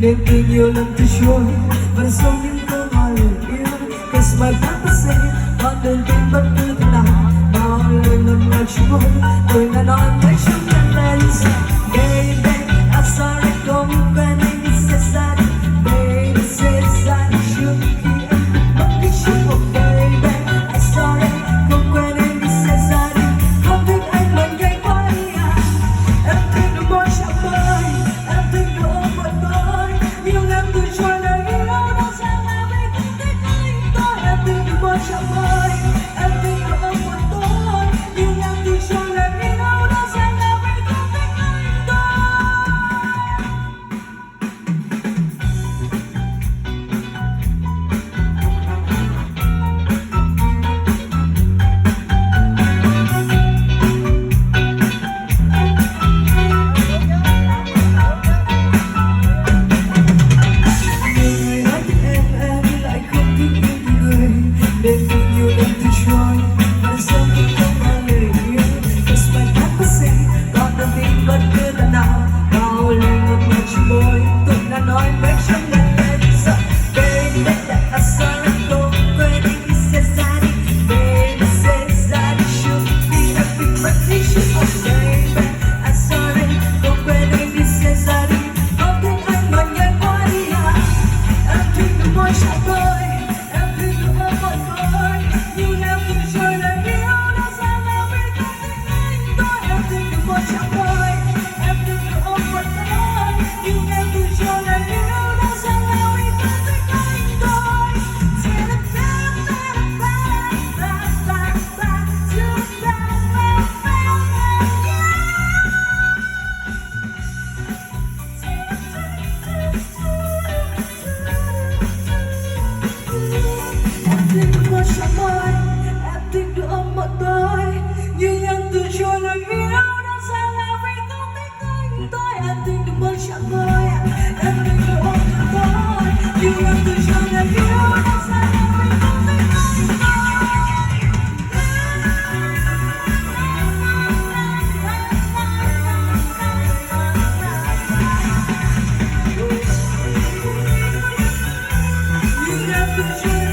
Nên từ nhiều lần từ chối vẫn sống những câu nói lời yêu. Cause my papa say con đường tin bất cứ thế nào bao lời ngân nga chỉ môi tôi đã nói mấy trong nhân lên baby I'm sorry không quen anh sẽ ra đi baby sẽ ra đi trước khi em mất đi trước một baby I'm sorry không quen anh sẽ ra đi không thích anh mà nhanh quá đi à em thích đôi môi chạm môi em thích đôi ôm một tôi nhưng em từ chối lời yêu đó sẽ là vì không thích anh tôi em thích đôi môi chạm môi em thích đôi ôm một tôi nhưng em từ chối lời yêu đó sẽ là vì không thích anh tôi. Em thích được ôm một tôi nhưng em từ chối lời yêu đó sẽ là vì không thích anh tôi em thích được môi chạm môi em thích được ôm một tôi nhưng em từ chối lời yêu đó sẽ là vì không thích anh tôi nhưng em từ chối